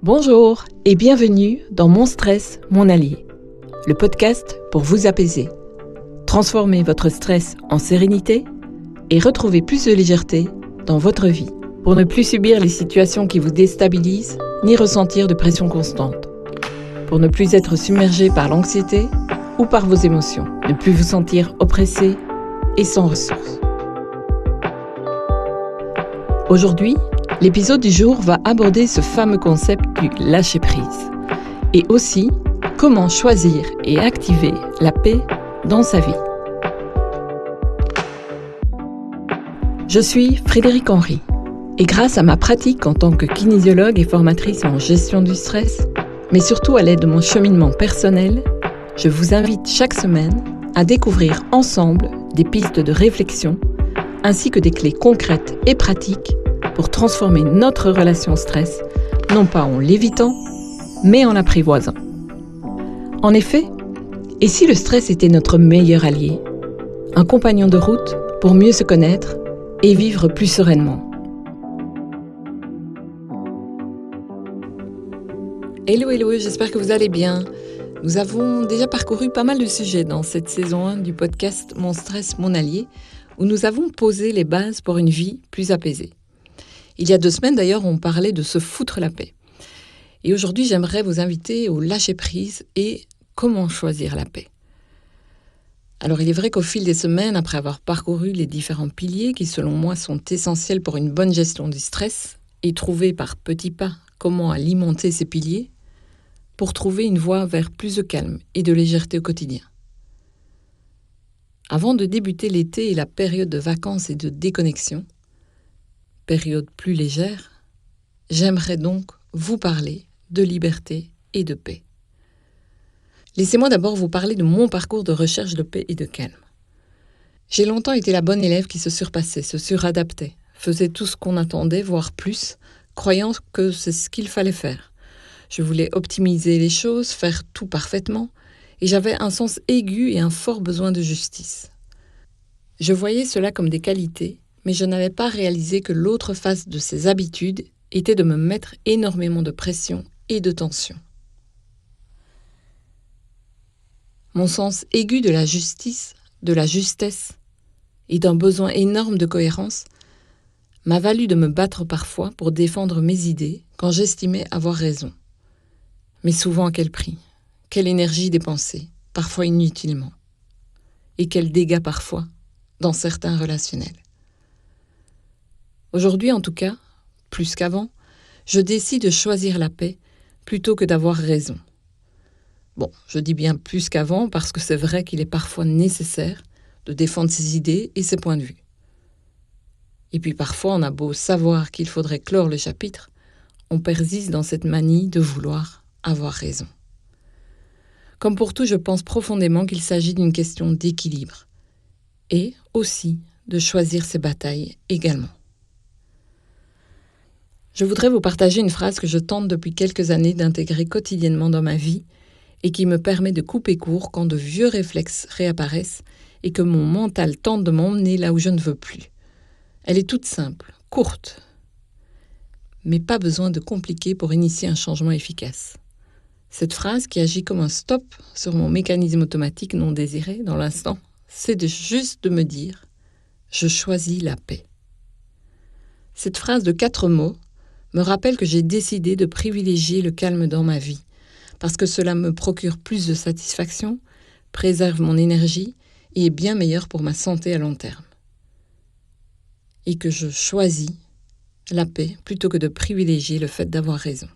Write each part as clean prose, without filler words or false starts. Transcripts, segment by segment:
Bonjour et bienvenue dans Mon stress, mon allié, le podcast pour vous apaiser. Transformez votre stress en sérénité et retrouvez plus de légèreté dans votre vie pour ne plus subir les situations qui vous déstabilisent ni ressentir de pression constante. Pour ne plus être submergé par l'anxiété ou par vos émotions, ne plus vous sentir oppressé et sans ressources. Aujourd'hui, l'épisode du jour va aborder ce fameux concept du lâcher-prise et aussi comment choisir et activer la paix dans sa vie. Je suis Frédéric Henry et grâce à ma pratique en tant que kinésiologue et formatrice en gestion du stress, mais surtout à l'aide de mon cheminement personnel, je vous invite chaque semaine à découvrir ensemble des pistes de réflexion ainsi que des clés concrètes et pratiques pour transformer notre relation au stress, non pas en l'évitant, mais en l'apprivoisant. En effet, et si le stress était notre meilleur allié, un compagnon de route pour mieux se connaître et vivre plus sereinement? Hello, j'espère que vous allez bien. Nous avons déjà parcouru pas mal de sujets dans cette saison 1 du podcast Mon stress, mon allié, où nous avons posé les bases pour une vie plus apaisée. Il y a 2 semaines d'ailleurs, on parlait de se foutre la paix. Et aujourd'hui, j'aimerais vous inviter au lâcher-prise et comment choisir la paix. Alors il est vrai qu'au fil des semaines, après avoir parcouru les différents piliers qui selon moi sont essentiels pour une bonne gestion du stress et trouver par petits pas comment alimenter ces piliers pour trouver une voie vers plus de calme et de légèreté au quotidien. Avant de débuter l'été et la période de vacances et de déconnexion, période plus légère, j'aimerais donc vous parler de liberté et de paix. Laissez-moi d'abord vous parler de mon parcours de recherche de paix et de calme. J'ai longtemps été la bonne élève qui se surpassait, se suradaptait, faisait tout ce qu'on attendait, voire plus, croyant que c'est ce qu'il fallait faire. Je voulais optimiser les choses, faire tout parfaitement, et j'avais un sens aigu et un fort besoin de justice. Je voyais cela comme des qualités, mais je n'avais pas réalisé que l'autre face de ces habitudes était de me mettre énormément de pression et de tension. Mon sens aigu de la justice, de la justesse et d'un besoin énorme de cohérence m'a valu de me battre parfois pour défendre mes idées quand j'estimais avoir raison. Mais souvent à quel prix? Quelle énergie dépensée, parfois inutilement. Et quels dégâts parfois dans certains relationnels. Aujourd'hui, en tout cas, plus qu'avant, je décide de choisir la paix plutôt que d'avoir raison. Bon, je dis bien plus qu'avant parce que c'est vrai qu'il est parfois nécessaire de défendre ses idées et ses points de vue. Et puis parfois, on a beau savoir qu'il faudrait clore le chapitre, on persiste dans cette manie de vouloir avoir raison. Comme pour tout, je pense profondément qu'il s'agit d'une question d'équilibre et aussi de choisir ses batailles également. Je voudrais vous partager une phrase que je tente depuis quelques années d'intégrer quotidiennement dans ma vie et qui me permet de couper court quand de vieux réflexes réapparaissent et que mon mental tente de m'emmener là où je ne veux plus. Elle est toute simple, courte, mais pas besoin de compliquer pour initier un changement efficace. Cette phrase qui agit comme un stop sur mon mécanisme automatique non désiré dans l'instant, c'est juste de me dire « Je choisis la paix ». Cette phrase de 4 mots me rappelle que j'ai décidé de privilégier le calme dans ma vie, parce que cela me procure plus de satisfaction, préserve mon énergie et est bien meilleur pour ma santé à long terme. Et que je choisis la paix plutôt que de privilégier le fait d'avoir raison.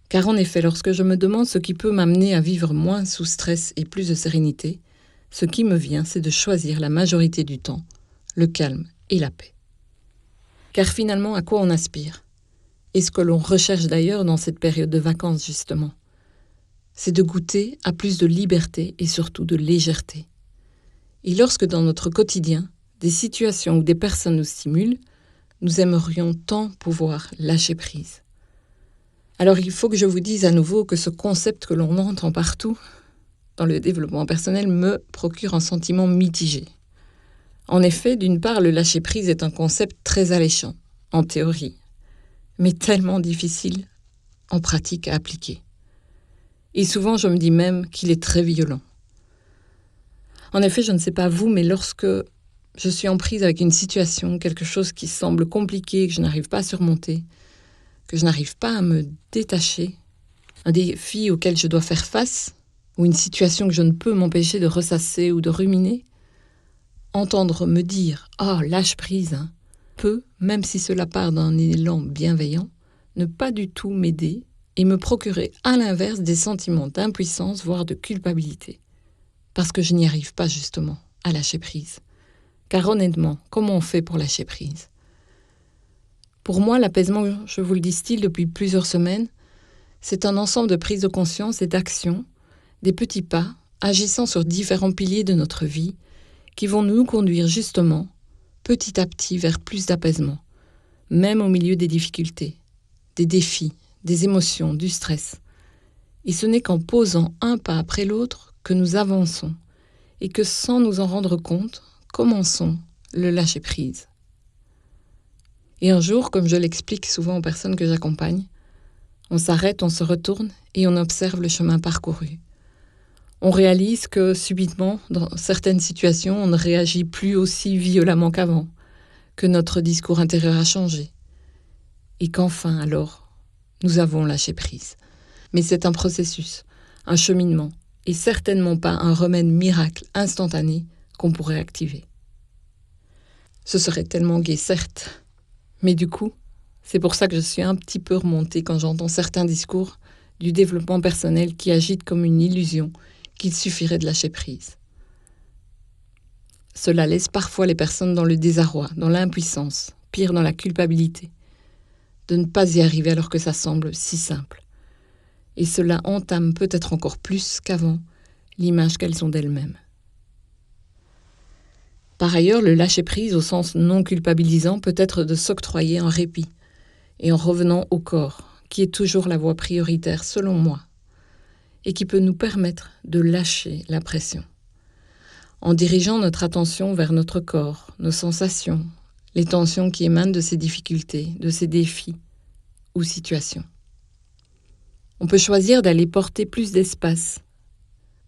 Car en effet, lorsque je me demande ce qui peut m'amener à vivre moins sous stress et plus de sérénité, ce qui me vient, c'est de choisir la majorité du temps, le calme et la paix. Car finalement, à quoi on aspire? Et ce que l'on recherche d'ailleurs dans cette période de vacances, justement, c'est de goûter à plus de liberté et surtout de légèreté. Et lorsque dans notre quotidien, des situations ou des personnes nous stimulent, nous aimerions tant pouvoir lâcher prise. Alors il faut que je vous dise à nouveau que ce concept que l'on entend partout dans le développement personnel me procure un sentiment mitigé. En effet, d'une part, le lâcher-prise est un concept très alléchant, en théorie. mais tellement difficile en pratique à appliquer. Et souvent, je me dis même qu'il est très violent. En effet, je ne sais pas vous, mais lorsque je suis en prise avec une situation, quelque chose qui semble compliqué, que je n'arrive pas à surmonter, que je n'arrive pas à me détacher, un défi auquel je dois faire face, ou une situation que je ne peux m'empêcher de ressasser ou de ruminer, entendre me dire « Oh, lâche prise », peut, même si cela part d'un élan bienveillant, ne pas du tout m'aider et me procurer à l'inverse des sentiments d'impuissance, voire de culpabilité. Parce que je n'y arrive pas justement à lâcher prise. Car honnêtement, comment on fait pour lâcher prise ? Pour moi, l'apaisement, je vous le distille depuis plusieurs semaines, c'est un ensemble de prises de conscience et d'actions, des petits pas, agissant sur différents piliers de notre vie, qui vont nous conduire justement, petit à petit, vers plus d'apaisement, même au milieu des difficultés, des défis, des émotions, du stress. Et ce n'est qu'en posant un pas après l'autre que nous avançons, et que sans nous en rendre compte, commençons le lâcher-prise. Et un jour, comme je l'explique souvent aux personnes que j'accompagne, on s'arrête, on se retourne et on observe le chemin parcouru. On réalise que subitement, dans certaines situations, on ne réagit plus aussi violemment qu'avant, que notre discours intérieur a changé. Et qu'enfin, alors, nous avons lâché prise. Mais c'est un processus, un cheminement, et certainement pas un remède miracle instantané qu'on pourrait activer. Ce serait tellement gai, certes, mais du coup, c'est pour ça que je suis un petit peu remontée quand j'entends certains discours du développement personnel qui agitent comme une illusion qu'il suffirait de lâcher prise. Cela laisse parfois les personnes dans le désarroi, dans l'impuissance, pire dans la culpabilité, de ne pas y arriver alors que ça semble si simple. Et cela entame peut-être encore plus qu'avant l'image qu'elles ont d'elles-mêmes. Par ailleurs, le lâcher-prise au sens non culpabilisant peut être de s'octroyer un répit, et en revenant au corps, qui est toujours la voie prioritaire selon moi, et qui peut nous permettre de lâcher la pression, en dirigeant notre attention vers notre corps, nos sensations, les tensions qui émanent de ces difficultés, de ces défis ou situations. On peut choisir d'aller porter plus d'espace,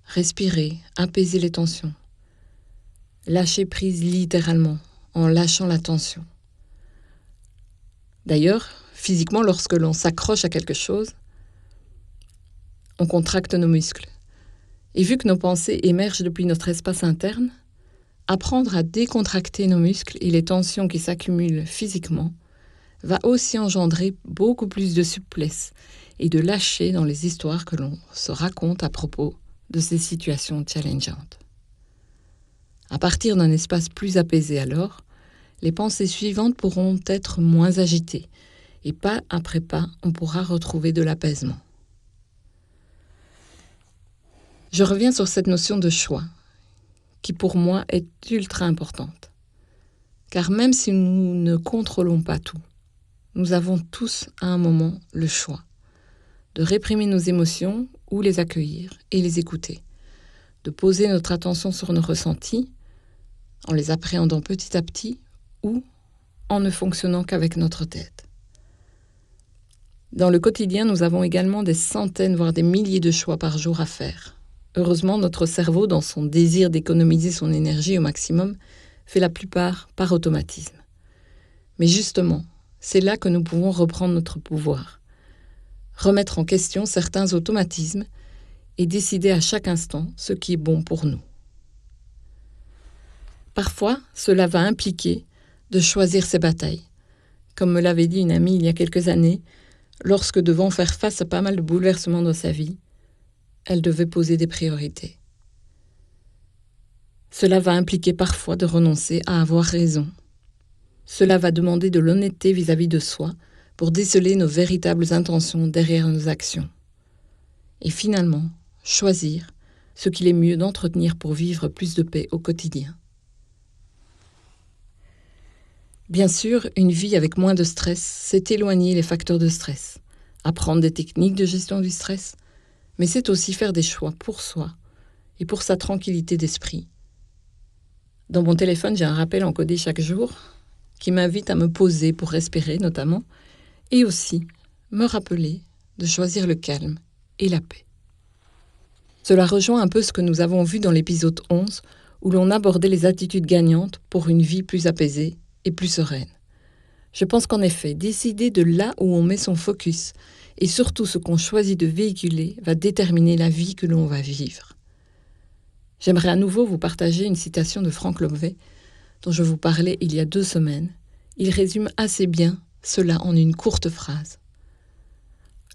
respirer, apaiser les tensions, lâcher prise littéralement, en lâchant la tension. D'ailleurs, physiquement, lorsque l'on s'accroche à quelque chose, on contracte nos muscles. Et vu que nos pensées émergent depuis notre espace interne, apprendre à décontracter nos muscles et les tensions qui s'accumulent physiquement va aussi engendrer beaucoup plus de souplesse et de lâcher dans les histoires que l'on se raconte à propos de ces situations challengeantes. À partir d'un espace plus apaisé alors, les pensées suivantes pourront être moins agitées et pas après pas, on pourra retrouver de l'apaisement. Je reviens sur cette notion de choix, qui pour moi est ultra importante. Car même si nous ne contrôlons pas tout, nous avons tous à un moment le choix de réprimer nos émotions ou les accueillir et les écouter, de poser notre attention sur nos ressentis en les appréhendant petit à petit ou en ne fonctionnant qu'avec notre tête. Dans le quotidien, nous avons également des centaines, voire des milliers de choix par jour à faire. Heureusement, notre cerveau, dans son désir d'économiser son énergie au maximum, fait la plupart par automatisme. Mais justement, c'est là que nous pouvons reprendre notre pouvoir, remettre en question certains automatismes et décider à chaque instant ce qui est bon pour nous. Parfois, cela va impliquer de choisir ses batailles. Comme me l'avait dit une amie il y a quelques années, lorsque devant faire face à pas mal de bouleversements dans sa vie, elle devait poser des priorités. Cela va impliquer parfois de renoncer à avoir raison. Cela va demander de l'honnêteté vis-à-vis de soi pour déceler nos véritables intentions derrière nos actions. Et finalement, choisir ce qu'il est mieux d'entretenir pour vivre plus de paix au quotidien. Bien sûr, une vie avec moins de stress, c'est éloigner les facteurs de stress, apprendre des techniques de gestion du stress, mais c'est aussi faire des choix pour soi et pour sa tranquillité d'esprit. Dans mon téléphone, j'ai un rappel encodé chaque jour qui m'invite à me poser pour respirer notamment et aussi me rappeler de choisir le calme et la paix. Cela rejoint un peu ce que nous avons vu dans l'épisode 11, où l'on abordait les attitudes gagnantes pour une vie plus apaisée et plus sereine. Je pense qu'en effet, décider de là où on met son focus et surtout ce qu'on choisit de véhiculer va déterminer la vie que l'on va vivre. J'aimerais à nouveau vous partager une citation de Frank Lobvet dont je vous parlais il y a 2 semaines. Il résume assez bien cela en une courte phrase.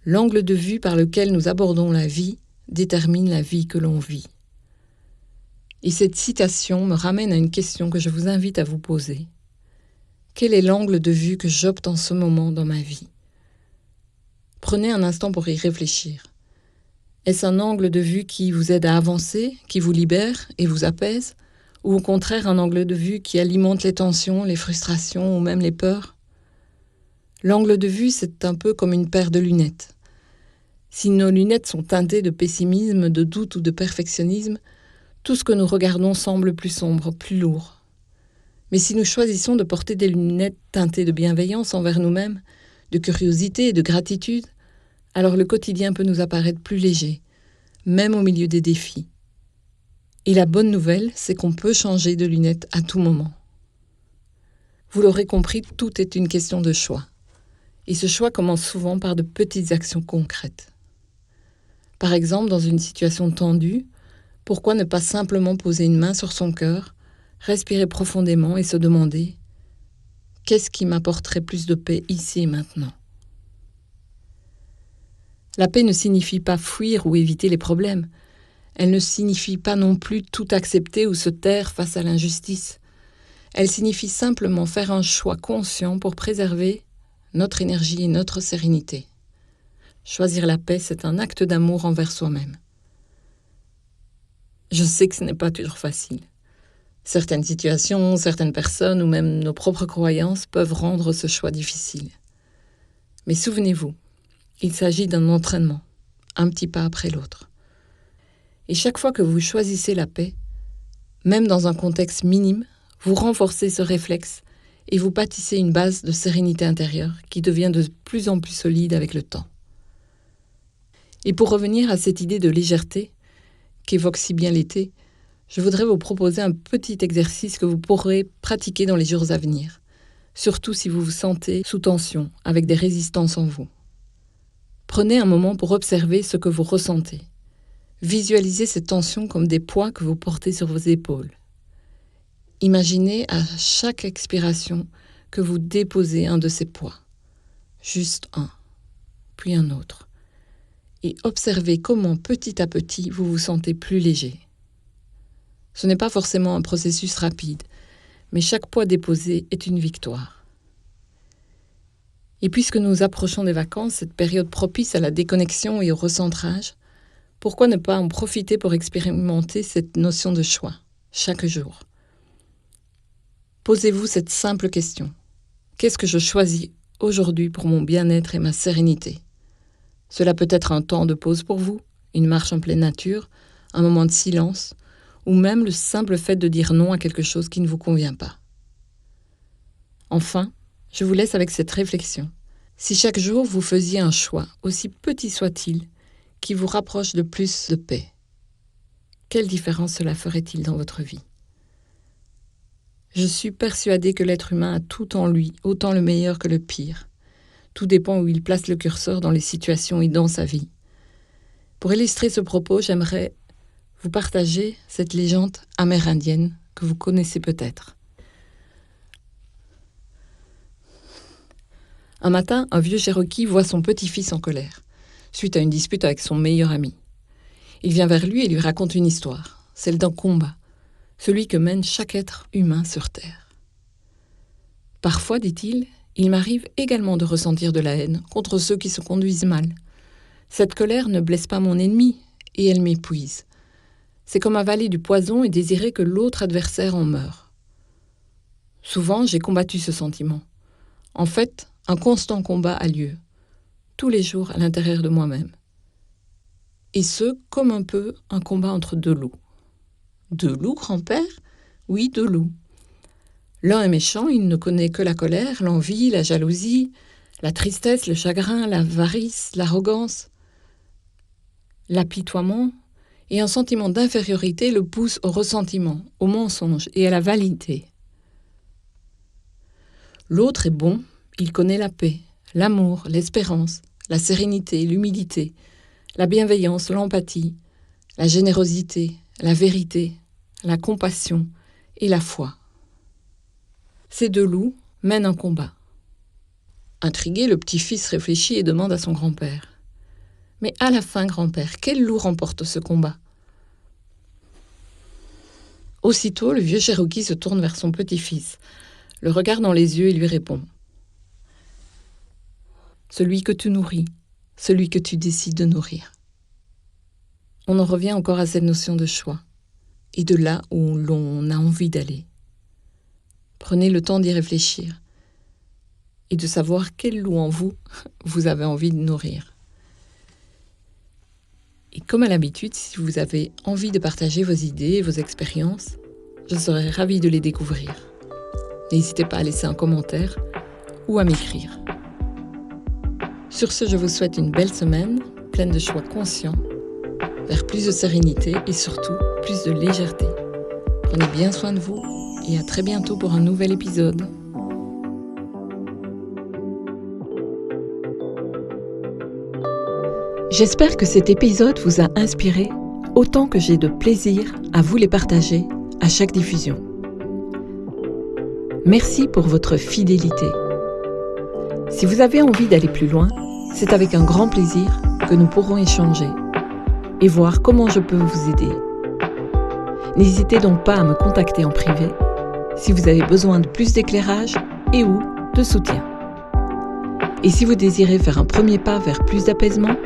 L'angle de vue par lequel nous abordons la vie détermine la vie que l'on vit. Et cette citation me ramène à une question que je vous invite à vous poser. Quel est l'angle de vue que j'opte en ce moment dans ma vie ? Prenez un instant pour y réfléchir. Est-ce un angle de vue qui vous aide à avancer, qui vous libère et vous apaise, ou au contraire un angle de vue qui alimente les tensions, les frustrations ou même les peurs ? L'angle de vue, c'est un peu comme une paire de lunettes. Si nos lunettes sont teintées de pessimisme, de doute ou de perfectionnisme, tout ce que nous regardons semble plus sombre, plus lourd. Mais si nous choisissons de porter des lunettes teintées de bienveillance envers nous-mêmes, de curiosité et de gratitude, alors le quotidien peut nous apparaître plus léger, même au milieu des défis. Et la bonne nouvelle, c'est qu'on peut changer de lunettes à tout moment. Vous l'aurez compris, tout est une question de choix. Et ce choix commence souvent par de petites actions concrètes. Par exemple, dans une situation tendue, pourquoi ne pas simplement poser une main sur son cœur, respirer profondément et se demander « Qu'est-ce qui m'apporterait plus de paix ici et maintenant ?» La paix ne signifie pas fuir ou éviter les problèmes. Elle ne signifie pas non plus tout accepter ou se taire face à l'injustice. Elle signifie simplement faire un choix conscient pour préserver notre énergie et notre sérénité. Choisir la paix, c'est un acte d'amour envers soi-même. Je sais que ce n'est pas toujours facile. Certaines situations, certaines personnes ou même nos propres croyances peuvent rendre ce choix difficile. Mais souvenez-vous, il s'agit d'un entraînement, un petit pas après l'autre. Et chaque fois que vous choisissez la paix, même dans un contexte minime, vous renforcez ce réflexe et vous bâtissez une base de sérénité intérieure qui devient de plus en plus solide avec le temps. Et pour revenir à cette idée de légèreté, qu'évoque si bien l'été, je voudrais vous proposer un petit exercice que vous pourrez pratiquer dans les jours à venir, surtout si vous vous sentez sous tension, avec des résistances en vous. Prenez un moment pour observer ce que vous ressentez. Visualisez ces tensions comme des poids que vous portez sur vos épaules. Imaginez à chaque expiration que vous déposez un de ces poids. Juste un, puis un autre. Et observez comment petit à petit vous vous sentez plus léger. Ce n'est pas forcément un processus rapide, mais chaque poids déposé est une victoire. Et puisque nous approchons des vacances, cette période propice à la déconnexion et au recentrage, pourquoi ne pas en profiter pour expérimenter cette notion de choix, chaque jour ? Posez-vous cette simple question. Qu'est-ce que je choisis aujourd'hui pour mon bien-être et ma sérénité ? Cela peut être un temps de pause pour vous, une marche en pleine nature, un moment de silence, ou même le simple fait de dire non à quelque chose qui ne vous convient pas. Enfin, je vous laisse avec cette réflexion. Si chaque jour vous faisiez un choix, aussi petit soit-il, qui vous rapproche de plus de paix, quelle différence cela ferait-il dans votre vie ? Je suis persuadée que l'être humain a tout en lui, autant le meilleur que le pire. Tout dépend où il place le curseur dans les situations et dans sa vie. Pour illustrer ce propos, j'aimerais vous partager cette légende amérindienne que vous connaissez peut-être. Un matin, un vieux Cherokee voit son petit-fils en colère, suite à une dispute avec son meilleur ami. Il vient vers lui et lui raconte une histoire, celle d'un combat, celui que mène chaque être humain sur Terre. Parfois, dit-il, il m'arrive également de ressentir de la haine contre ceux qui se conduisent mal. Cette colère ne blesse pas mon ennemi et elle m'épuise. C'est comme avaler du poison et désirer que l'autre adversaire en meure. Souvent, j'ai combattu ce sentiment. En fait, un constant combat a lieu, tous les jours à l'intérieur de moi-même. Et ce, comme un peu un combat entre 2 loups. 2 loups, grand-père ? Oui, 2 loups. L'un est méchant, il ne connaît que la colère, l'envie, la jalousie, La tristesse, le chagrin, l'avarice, l'arrogance, l'apitoiement et un sentiment d'infériorité le poussent au ressentiment, au mensonge et à la vanité. L'autre est bon, il connaît la paix, l'amour, l'espérance, la sérénité, l'humilité, la bienveillance, l'empathie, la générosité, la vérité, la compassion et la foi. Ces deux loups mènent un combat. Intrigué, le petit-fils réfléchit et demande à son grand-père. « Mais à la fin, grand-père, quel loup remporte ce combat ?» Aussitôt, le vieux Cherokee se tourne vers son petit-fils, le regarde dans les yeux et lui répond « Celui que tu nourris, celui que tu décides de nourrir. » On en revient encore à cette notion de choix et de là où l'on a envie d'aller. Prenez le temps d'y réfléchir et de savoir quel loup en vous avez envie de nourrir. Et comme à l'habitude, si vous avez envie de partager vos idées et vos expériences, je serai ravie de les découvrir. N'hésitez pas à laisser un commentaire ou à m'écrire. Sur ce, je vous souhaite une belle semaine, pleine de choix conscients, vers plus de sérénité et surtout plus de légèreté. Prenez bien soin de vous et à très bientôt pour un nouvel épisode. J'espère que cet épisode vous a inspiré autant que j'ai de plaisir à vous les partager à chaque diffusion. Merci pour votre fidélité. Si vous avez envie d'aller plus loin, c'est avec un grand plaisir que nous pourrons échanger et voir comment je peux vous aider. N'hésitez donc pas à me contacter en privé si vous avez besoin de plus d'éclairage et ou de soutien. Et si vous désirez faire un premier pas vers plus d'apaisement,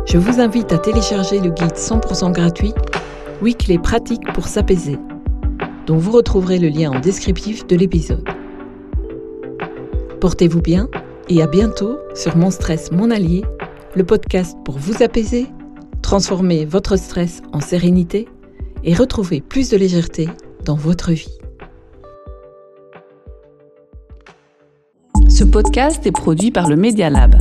je vous invite à télécharger le guide 100% gratuit « Weekly pratique pour s'apaiser » dont vous retrouverez le lien en descriptif de l'épisode. Portez-vous bien et à bientôt sur Mon Stress, Mon Allié, le podcast pour vous apaiser, transformer votre stress en sérénité et retrouver plus de légèreté dans votre vie. Ce podcast est produit par le Media Lab.